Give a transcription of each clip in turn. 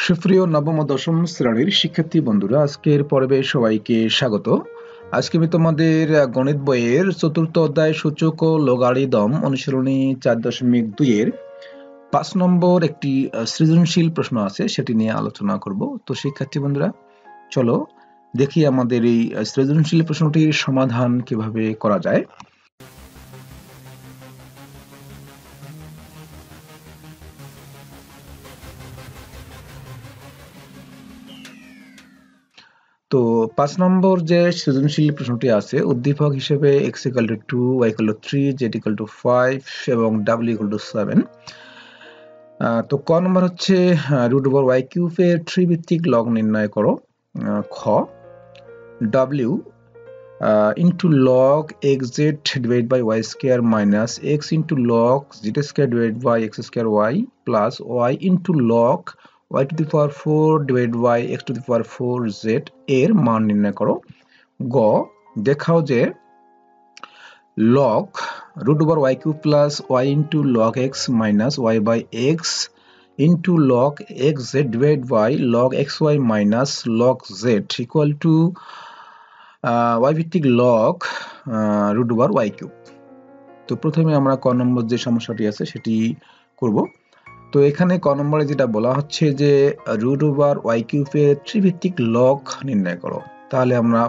সুপ্রিয় নবম ও দশম শ্রেণীর শিক্ষার্থী বন্ধুরা, আজকের পর্বে সবাইকে স্বাগত। আজকে আমি তোমাদের গণিত বইয়ের চতুর্থ অধ্যায় সূচক ও লগারিদম অনুশীলনী 4.2 এর 5 নম্বর একটি সৃজনশীল প্রশ্ন আছে, সেটি নিয়ে আলোচনা করব। তো শিক্ষার্থী বন্ধুরা, চলো দেখি আমাদের এই সৃজনশীল প্রশ্নটির সমাধান কিভাবে করা যায়। তো 5 নম্বর যে সৃজনশীল প্রশ্নটি আছে, উদ্দীপক হিসেবে x = 2, y = 3, z = 5 এবং w = 7। তো ক নম্বর হচ্ছে √y³ এর 3 ভিত্তিক লগ নির্ণয় করো। খ w into log xz divided by y² minus x into log z² divided by x² y plus y into log y to the power 4 divided by x to the power 4 z এর মান নির্ণয় করো। গ দেখাও যে log √y³ plus y into log x minus y by x into log xz divided by log xy minus log z equal to y ভিত্তিক log √y³। তো প্রথমে আমরা ক নম্বর যে সমস্যাটি আছে সেটি করব। তো এখানে ক নম্বরে যেটা বলা হচ্ছে যে √y³ এর ত্রিভিত্তিক লগ নির্ণয় করো। তাহলে আমরা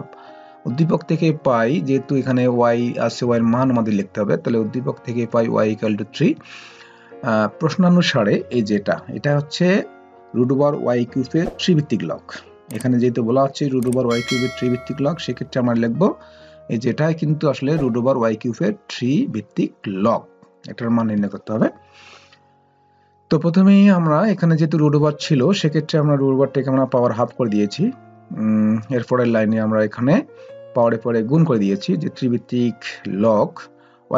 উদ্দীপক থেকে পাই, যেহেতু এখানে y আছে, y এর মান আমাদের লিখতে হবে, তাহলে উদ্দীপক থেকে পাই y = 3। প্রশ্নানুসারে এই এটা হচ্ছে √y³ এর ত্রিভিত্তিক লগ। এখানে যেহেতু বলা হচ্ছে √y³ এর ত্রিভিত্তিক লগ, সেক্ষেত্রে আমরা লিখবো এই যেটাই কিন্তু আসলে √y³ এর ত্রিভিত্তিক লগ, এটার মান নির্ণয় করতে হবে। তো প্রথমেই আমরা এখানে যেহেতু √y ছিল, সেক্ষেত্রে আমরা √টাকে আমরা পাওয়ার হাফ করে দিয়েছি। এরপরের লাইনে আমরা এখানে পাওয়ারে পরে গুণ করে দিয়েছি, যে ত্রিভিত্তিক লগ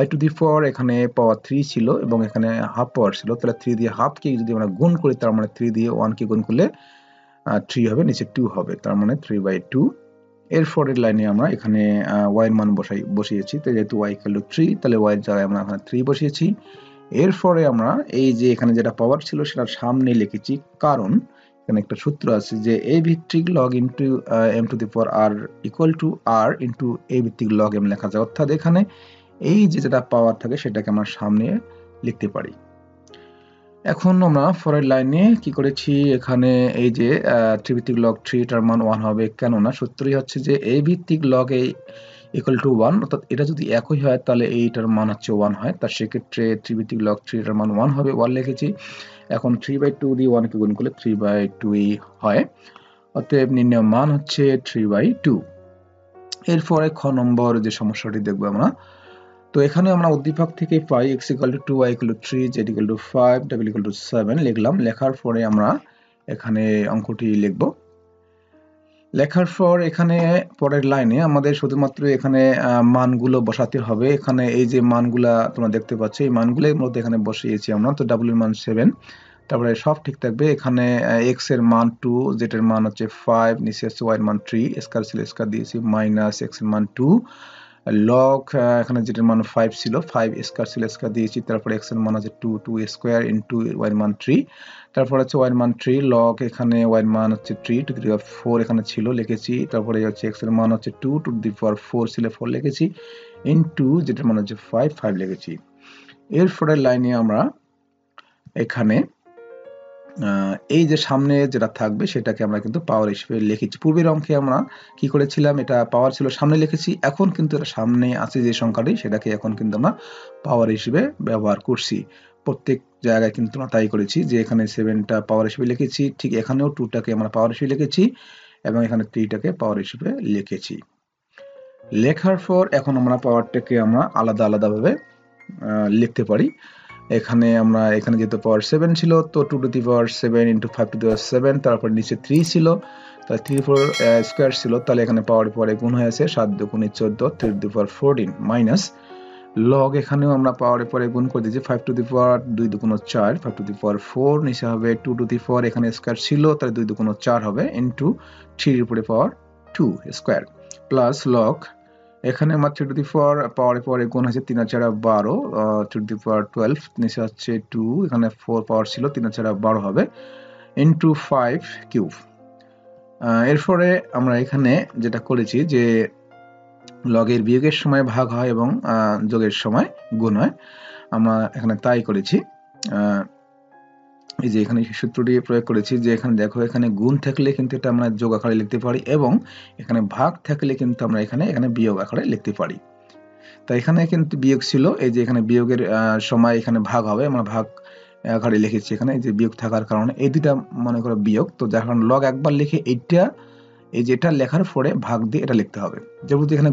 y টু দি পাওয়ার এখানে পাওয়ার 3 ছিল এবং এখানে হাফ পাওয়ার ছিল, তাহলে 3 দিয়ে হাফকে যদি আমরা গুণ করি, তার মানে 3 দিয়ে 1 কে গুণ করলে 3 হবে, নিচে 2 হবে, তার মানে 3/2। এরপরের লাইনে আমরা এখানে y এর মান বসিয়েছি, তো যেহেতু y = 3, তাহলে y এর জায়গায় আমরা এখানে 3 বসিয়েছি। এরপরে আমরা এই যে এখানে যেটা পাওয়ার ছিল সেটা সামনে লিখেছি, কারণ এখানে একটা সূত্র আছে যে a ভিত্তিক log into m to the power r equal to r into a ভিত্তিক log m লেখা যায়। অর্থাৎ এখানে এই যে যেটা পাওয়ার থাকে সেটাকে আমরা সামনে লিখতে পারি। এখন আমরা পরের লাইনে কি করেছি, এখানে এই যে ত্রিভিত্তিক log 3 এটার মান 1 হবে, কেননা সূত্রই হচ্ছে যে a ভিত্তিক log a equal to 1, অর্থাৎ এটা যদি একই হয় তাহলে এইটার মান হচ্ছে 1 হয়, তার সেক্ষেত্রে ত্রিভিত্তিক log 3 এটার মান 1 হবে, 1 লিখেছি। এখন 3/2 দিয়ে 1 কে গুণ করলে 3/2 হয়, অতএব নির্ণয় মান হচ্ছে 3/2। এরপরে খ নম্বর যে সমস্যাটি দেখবো আমরা। তো এখানে আমরা উদ্দীপক থেকে পাই x = 2, y = 3, z = 5, w = 7 লিখলাম। লেখার পরে আমরা এখানে অঙ্কটি লিখব। লেখার পর এখানে পরের লাইনে আমাদের শুধুমাত্র এখানে মানগুলো বসাতে হবে। এখানে এই যে মানগুলা তোমরা দেখতে পাচ্ছ, এই মানগুলোর মধ্যে এখানে বসিয়েছি আমরা। তো w এর মান 7, তারপরে সব ঠিক থাকবে। এখানে x এর মান 2, z এর মান হচ্ছে 5, নিচে আছে y এর মান 3, স্কয়ার ছিল স্কয়ার দিয়েছি, মাইনাস x এর মান 2, লগ এখানে z এর মান 5 ছিল, 5 স্কয়ার ছিল স্কয়ার দিয়েছি, তারপরে x এর মান আছে 2 স্কয়ার ইনটু y এর মান 3, তারপর হচ্ছে y এর মান 3 লগ এখানে y এর মান হচ্ছে 3 টু দি পাওয়ার 4 এখানে ছিল লিখেছি, তারপরে হচ্ছে x এর মান হচ্ছে 2 টু দি পাওয়ার 4 ছিল 4 লিখেছি, ইনটু z এর মান হচ্ছে 5 লিখেছি। এরপরের লাইনে আমরা এখানে এই যে সামনে যেটা থাকবে সেটাকে আমরা কিন্তু পাওয়ার হিসেবে লিখেছি। পূর্বের অঙ্কে আমরা কি করেছিলাম, এটা পাওয়ার ছিল সামনে লিখেছি, এখন কিন্তু এটা সামনে আছে যে সংখ্যাটি সেটাকে এখন কিন্তু আমরা পাওয়ার হিসেবে ব্যবহার করছি। প্রত্যেক জায়গায় কিন্তু আমরা তাই করেছি, যে এখানে 7টা পাওয়ার হিসেবে লিখেছি, ঠিক এখানেও 2টাকে আমরা পাওয়ার হিসেবে লিখেছি এবং এখানে 3টাকে পাওয়ার হিসেবে লিখেছি। লেখার পর এখন আমরা পাওয়ারটাকে আমরা আলাদা আলাদাভাবে লিখতে পারি। এখানে যেহেতু পাওয়ার 7 ছিল, তো 2 to the power 7 into 5 to the power 7, তারপর নিচে 3 ছিল, তাহলে 3 স্কয়ার ছিল, তাহলে এখানে পাওয়ার পরে গুণ হয়েছে, 7 × 2 = 14, 3 two the power 14 minus log এখানেও আমরা পাওয়ারে পরে গুণ করে দিয়েছি, 5 to the power 2 × 2 = 4, 5 to the পাওয়ার 4, নিচে হবে 2 টু দি পাওয়ার এখানে স্কয়ার ছিল, তাহলে 2 × 2 = 4 হবে, ইনটু 3 এর উপরে পাওয়ার 2 স্কয়ার প্লাস লগ এখানে আমরা 3 টু দি পাওয়ার পরে গুণ হয়েছে, 3 × 4 = 12, 3 টু দি পাওয়ার 12, নিচে হচ্ছে 2, এখানে 4 পাওয়ার ছিল, 3 × 4 = 12 হবে, ইন্টু 5 কিউব। এরপরে আমরা এখানে যেটা করেছি যে লগের বিয়োগের সময় ভাগ হয় এবং যোগের সময় গুণ হয়, আমরা এখানে তাই করেছি। এই যে এখানে সূত্রটি প্রয়োগ করেছি যে এখানে দেখো এখানে গুণ থাকলে কিন্তু এটা আমরা যোগ আকারে লিখতে পারি এবং এখানে ভাগ থাকলে কিন্তু আমরা এখানে বিয়োগ আকারে লিখতে পারি। তাই এখানে কিন্তু বিয়োগ ছিল, এই যে এখানে বিয়োগের সময় এখানে ভাগ হবে, আমরা ভাগ আকারে লিখেছি এখানে, এই যে বিয়োগ থাকার কারণে এই দুটা মনে করো বিয়োগ, তো যার কারণে লগ একবার লিখে এইটা এই যে এটা লেখার পরে ভাগ দিয়ে এটা লিখতে হবে। যেহেতু এখানে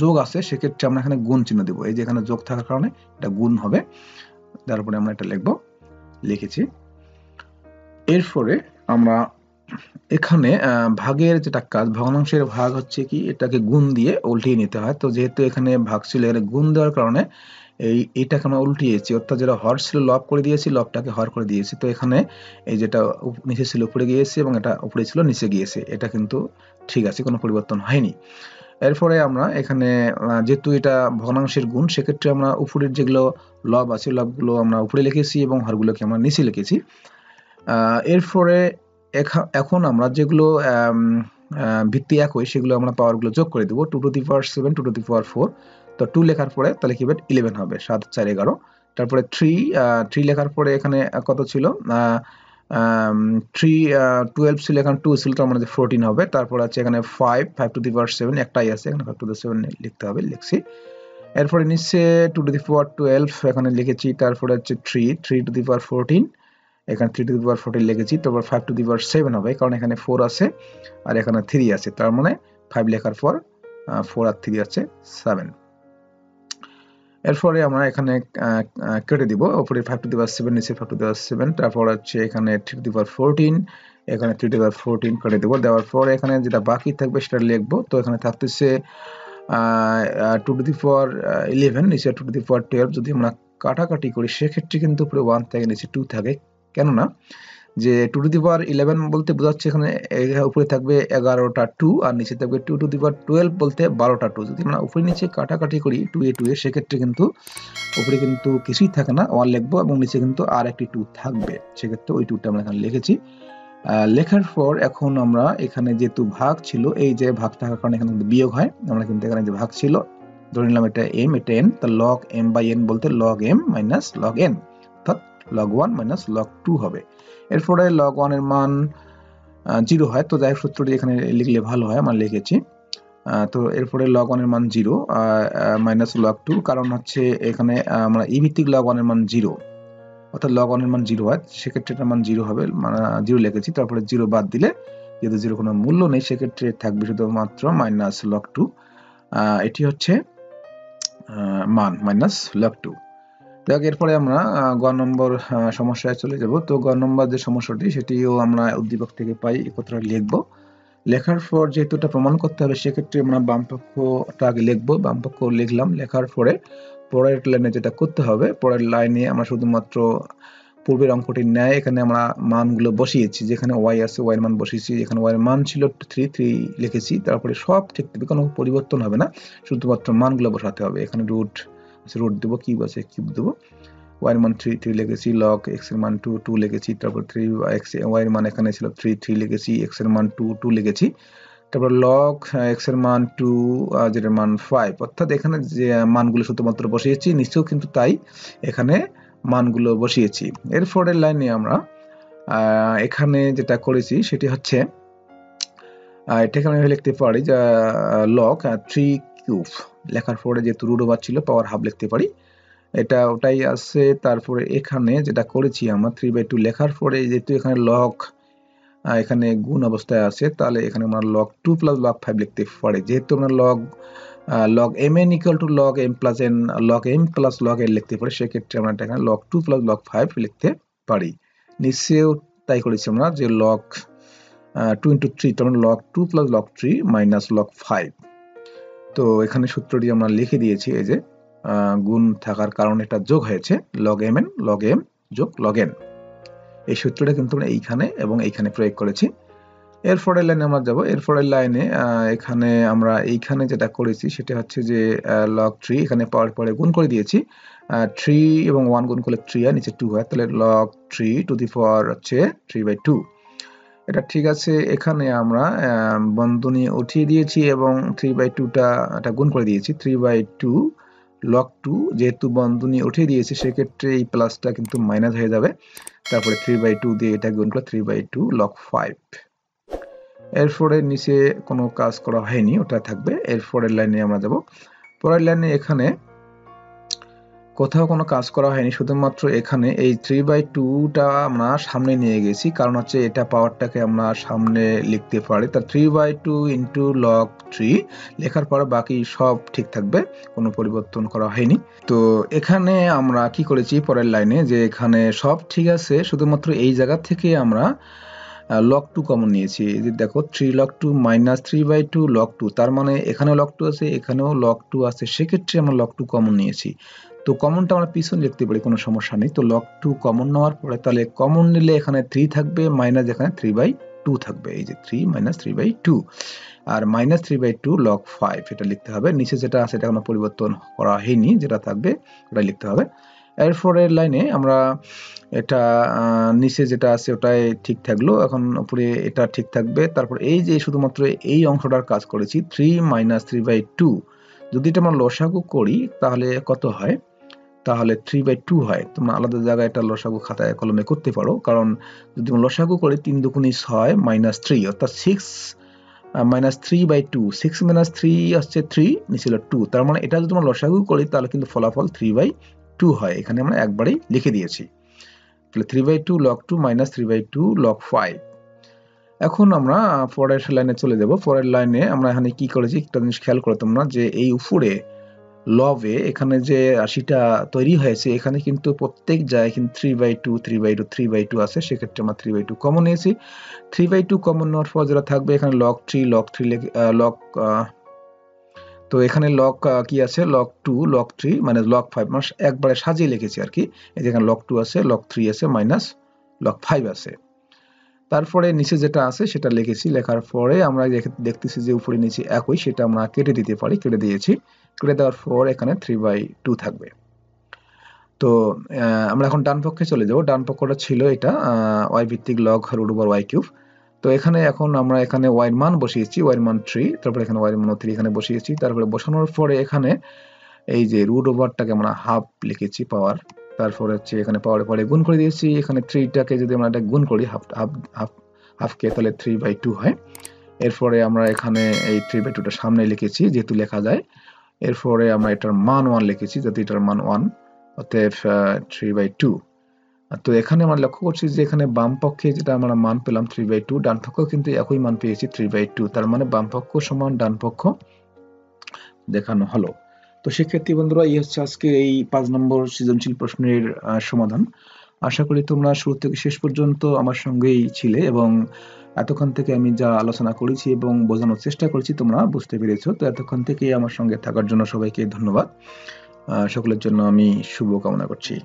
যোগ আছে সেক্ষেত্রে আমরা এখানে গুণ চিহ্ন দেবো, এই যে এখানে যোগ থাকার কারণে এটা গুণ হবে, তারপরে আমরা এটা লিখবো, লিখেছি। এরপরে আমরা এখানে ভাগের যেটা কাজ, ভগ্নাংশের ভাগ হচ্ছে কি এটাকে গুণ দিয়ে উল্টিয়ে নিতে হয়। তো যেহেতু এখানে ভাগ ছিল এখানে গুণ দেওয়ার কারণে এইটাকে আমরা উল্টিয়েছি, অর্থাৎ যেটা হর ছিল লব করে দিয়েছি, লবটাকে হর করে দিয়েছি। তো এখানে এই যেটা নিচে ছিল উপরে গিয়েছে এবং এটা উপরে ছিল নিচে গিয়েছে, এটা কিন্তু ঠিক আছে, কোনো পরিবর্তন হয়নি। এরপরে আমরা এখানে যেহেতু এটা ভগ্নাংশের গুণ সেক্ষেত্রে আমরা উপরের যেগুলো লব আছে লবগুলো আমরা উপরে লিখেছি এবং হরগুলোকে আমরা নিচে লিখেছি। এরপরে এখন আমরা যেগুলো ভিত্তি একই সেগুলো আমরা পাওয়ারগুলো যোগ করে দেবো, 2 to the power 7, 2 to the পাওয়ার 4। তো 2 লেখার পরে তাহলে কি হবে 11 হবে, 7 4 11। তারপরে 3 লেখার পরে এখানে কত ছিল 3 12 ছিল, এখানে 2 ছিল, তার মানে 14 হবে। তারপর আছে এখানে 5 টু দি পাওয়ার 7 একটাই আছে, এখানে 5 টু দি 7 লিখতে হবে, লিখছি। এরপরে নিচে 2 টু দি পাওয়ার 12 এখানে লিখেছি। তারপরে হচ্ছে 3 টু দি পাওয়ার 14, এখানে 3 টু দি পাওয়ার 14 লিখেছি। তারপর 5 টু দি পাওয়ার 7 হবে, কারণ এখানে 4 আছে আর এখানে 3 আছে, তার মানে 5 লেখার পর 4 আর 3 আছে 7। এরপরে আমরা এখানে কেটে দিব, উপরে 5 টু দি পাওয়ার 7, নিচে 5 টু দি পাওয়ার 7। তারপর হচ্ছে এখানে 3 টু দি পাওয়ার 14, এখানে 3 টু দি পাওয়ার 14 কেটে দেব। দেওয়ার পর এখানে যেটা বাকি থাকবে সেটা লিখবো। তো এখানে থাকতেছে 2 টু দি পাওয়ার 11, নিচে 2 টু দি পাওয়ার 12। যদি আমরা কাটাকাটি করি সেক্ষেত্রে কিন্তু উপরে 1 থাকে, নিচে 2 থাকে। কেননা যে 2 টু দি পাওয়ার 11 বলতে বোঝাচ্ছে এখানে উপরে থাকবে 11টা 2 আর নিচে থাকবে 2 টু দি পাওয়ার 12 বলতে 12টা 2। যদি আমরা উপরে নিচে কাটাকাটি করি 2 এ সেক্ষেত্রে কিন্তু উপরে কিন্তু কিছুই থাকে না, 1 লিখবো এবং নিচে কিন্তু আর একটি 2 থাকবে, সেক্ষেত্রে ওই 2টা আমরা এখানে লিখেছি। লেখার পর এখন আমরা এখানে যেহেতু ভাগ ছিল, এই যে ভাগ থাকার কারণে এখানে বিয়োগ হয়, আমরা কিন্তু এখানে যে ভাগ ছিল ধরে নিলাম এটা m এটা n, তা log m বাই n বলতে log m minus log n, অর্থাৎ log 1 মাইনাস log 2 হবে। এরপরে log 1 এর মান 0 হয়, তো যাই সূত্রটি এখানে লিখলে ভালো হয়, আমরা লিখেছি। তো এরপরে log 1 এর মান 0 মাইনাস log 2, কারণ হচ্ছে এখানে আমরা এই ভিত্তিক log 1 এর মান 0, অর্থাৎ log 1 এর মান 0 হয়, সেক্ষেত্রে এটার মান 0 হবে, মানে 0 লিখেছি। তারপরে 0 বাদ দিলে যেহেতু 0 কোনো মূল্য নেই সেক্ষেত্রে থাকবে শুধুমাত্র মাইনাস log 2। এটি হচ্ছে মান মাইনাস log 2। দেখ এরপরে আমরা গ নম্বর সমস্যায় চলে যাব। তো গ নম্বর যে সমস্যাটি সেটিও আমরা উদ্দীপক থেকে পাই, এই কথাটা লিখবো। লেখার পর যেহেতু এটা প্রমাণ করতে হবে সেক্ষেত্রে আমরা বাম পক্ষটা আগে লিখবো, বাম পক্ষ লিখলাম। লেখার পরে পরের লাইনে যেটা করতে হবে, পরের লাইনে আমরা শুধুমাত্র পূর্বের অঙ্কটির ন্যায় এখানে আমরা মানগুলো বসিয়েছি, যেখানে y আছে y এর মান বসিয়েছি, এখানে y এর মান ছিল 3 লিখেছি। তারপরে সব ঠিক থাকবে, কোনো পরিবর্তন হবে না, শুধুমাত্র মানগুলো বসাতে হবে। এখানে রুট দেবো, কিউব আছে কিউব দেবো, y এর মান 3 লিখেছি, log x এর মান 2 লিখেছি। তারপর 3x y এর মান এখানে ছিল 3 লিখেছি, x এর মান 2 লিখেছি। তারপর log x এর মান 2 যেটার মান 5, অর্থাৎ এখানে যে মানগুলো শুধুমাত্র বসিয়েছি, নিচেও কিন্তু তাই এখানে মানগুলো বসিয়েছি। এর পরের লাইনে আমরা এখানে যেটা করেছি সেটি হচ্ছে এটাকে আমি লিখতে পারি যে log 3 কিউব লেখার পরে যেহেতু রুট ওভার ছিল পাওয়ার হাফ লিখতে পারি, এটা ওটাই আছে। তারপরে এখানে যেটা করেছি আমরা 3/2 লেখার পরে যেহেতু এখানে log এখানে গুণ অবস্থায় আছে, তাহলে এখানে আমরা log 2 প্লাস log 5 লিখতে পারি। যেহেতু আমরা log mn equal to log m plus n, log m plus log n লিখতে পারি, সেক্ষেত্রে আমরা এখানে log 2 প্লাস log 5 লিখতে পারি। নিচেও তাই করেছি আমরা যে log 2 into 3, তখন log 2 plus log 3 minus log 5। তো এখানে সূত্রটি আমরা লিখে দিয়েছি, এই যে গুণ থাকার কারণে এটা যোগ হয়েছে, log mn log m যোগ log n। এই সূত্রটা কিন্তু আমরা এইখানে এবং এইখানে প্রয়োগ করেছি। এরপরের লাইনে আমরা যাব। এরপরের লাইনে এখানে আমরা এইখানে যেটা করেছি সেটা হচ্ছে যে log 3 এখানে পাওয়ার পরে গুণ করে দিয়েছি, 3 এবং 1 গুণ করলে 3 হয়, নিচে 2 হয়, তাহলে log 3 টু দি পাওয়ার হচ্ছে 3/2। এটা ঠিক আছে। এখানে আমরা বন্ধনী উঠিয়ে দিয়েছি এবং 3/2টা এটা গুণ করে দিয়েছি। 3/2 log 2 যেহেতু বন্ধনী উঠিয়ে দিয়েছি সেক্ষেত্রে এই প্লাসটা কিন্তু মাইনাস হয়ে যাবে। তারপরে 3/2 দিয়ে এটা গুণ করে 3/2 log 5। এরপরে নিচে কোনো কাজ করা হয়নি, ওটা থাকবে। এরপরের লাইনে আমরা যাব। পরের লাইনে এখানে কোথাও কোনো কাজ করা হয়নি, শুধুমাত্র এখানে এই 3/2টা আমরা সামনে নিয়ে গেছি, কারণ হচ্ছে এটা পাওয়ারটাকে আমরা সামনে লিখতে পারি। তা 3/2 ইন্টু log 3 লেখার পর বাকি সব ঠিক থাকবে, কোনো পরিবর্তন করা হয়নি। তো এখানে আমরা কি করেছি পরের লাইনে, যে এখানে সব ঠিক আছে, শুধুমাত্র এই জায়গা থেকে আমরা log 2 কমন নিয়েছি। এই যে দেখো 3 log 2 মাইনাস 3/2 log 2, তার মানে এখানেও log 2 আছে, এখানেও log 2 আছে, সেক্ষেত্রে আমরা log 2 কমন নিয়েছি। তো কমনটা আমরা পিছনে লিখতে পারি, কোনো সমস্যা নেই। তো log 2 কমন নেওয়ার পরে তাহলে কমন নিলে এখানে 3 থাকবে, মাইনাস এখানে 3/2 থাকবে। এই যে 3 মাইনাস 3/2 আর মাইনাস 3/2 log 5 এটা লিখতে হবে। নিচে যেটা আছে এটা কোনো পরিবর্তন করা হয়নি, যেটা থাকবে ওটাই লিখতে হবে। এরপরের লাইনে আমরা এটা নিচে যেটা আছে ওটাই ঠিক থাকলো, এখন উপরে এটা ঠিক থাকবে। তারপর এই যে শুধুমাত্র এই অংশটার কাজ করেছি 3 মাইনাস 3/2, যদি এটা আমরা লসাগু করি তাহলে কত হয়, তাহলে 3/2 হয়। তোমরা আলাদা জায়গায় এটা লসাগু খাতায় কলমে করতে পারো, কারণ যদি আমরা লসাগু করি 3 দুগুণী 6 মাইনাস 3 অর্থাৎ 6 মাইনাস 3/2, 6 মাইনাস 3 হচ্ছে 3, নিচে হলো 2, তার মানে এটা যদি আমরা লসাগু করি তাহলে কিন্তু ফলাফল 3/2 হয়। এখানে আমরা একবারেই লিখে দিয়েছি। তাহলে 3/2 log 2 মাইনাস 3/2 log 5। এখন আমরা পরের লাইনে চলে যাব। পরের লাইনে আমরা এখানে কি করেছি একটা জিনিস খেয়াল করো তোমরা, যে এই উপরে লবে এখানে যে রাশিটা তৈরি হয়েছে এখানে কিন্তু প্রত্যেক জায়গায় কিন্তু 3/2 3/2 3/2 আছে, সেক্ষেত্রে আমরা 3/2 কমন নিয়েছি। 3/2 কমন নেওয়ার পর যেটা থাকবে এখানে log 3 log তো এখানে log কি আছে log 2 log 3 মানে log 5 মানে একবারে সাজিয়ে লিখেছি আর কি। এই যে এখানে log 2 আছে, log 3 আছে, মাইনাস log 5 আছে। তারপরে নিচে যেটা আছে সেটা লিখেছি, লেখার পরে আমরা দেখতেছি যে উপরে নিচে একই, সেটা আমরা কেটে দিতে পারি, কেটে দিয়েছি। কেটে দেওয়ার পর এখানে 3/2 থাকবে। তো আমরা এখন ডান পক্ষে চলে যাব। ডান পক্ষটা ছিল এটা y ভিত্তিক log root over y cube. তো এখানে এখন আমরা এখানে y এর মান বসিয়েছি, y এর মান 3, তারপরে এখানে y এর মান 3 এখানে বসিয়েছি। তারপরে বসানোর পরে এখানে এই যে রুট ওভারটাকে আমরা হাফ লিখেছি পাওয়ার, তারপরে হচ্ছে এখানে পাওয়ার পরে গুণ করে দিয়েছি। এখানে 3টাকে যদি আমরা এটা গুণ করি হাফকে, তাহলে 3/2 হয়। এরপরে আমরা এখানে এই 3/2টা সামনে লিখেছি যেহেতু লেখা যায়। এরপরে আমরা এটার মান 1 লিখেছি যাতে এটার মান 1, অতএব 3/2। তো এখানে আমরা লক্ষ্য করছি যে এখানে বাম পক্ষে যেটা আমরা মান পেলাম 3/2, ডান পক্ষেও কিন্তু একই মান পেয়েছি 3/2, তার মানে বাম পক্ষ সমান ডান পক্ষ দেখানো হলো। তো শিক্ষার্থী বন্ধুরা, এই হচ্ছে আজকে এই 5 নম্বর সৃজনশীল প্রশ্নের সমাধান। আশা করি তোমরা শুরু থেকে শেষ পর্যন্ত আমার সঙ্গেই ছিলে এবং এতক্ষণ থেকে আমি যা আলোচনা করেছি এবং বোঝানোর চেষ্টা করেছি তোমরা বুঝতে পেরেছো। তো এতক্ষণ থেকে আমার সঙ্গে থাকার জন্য সবাইকে ধন্যবাদ। সকলের জন্য আমি শুভ কামনা করছি।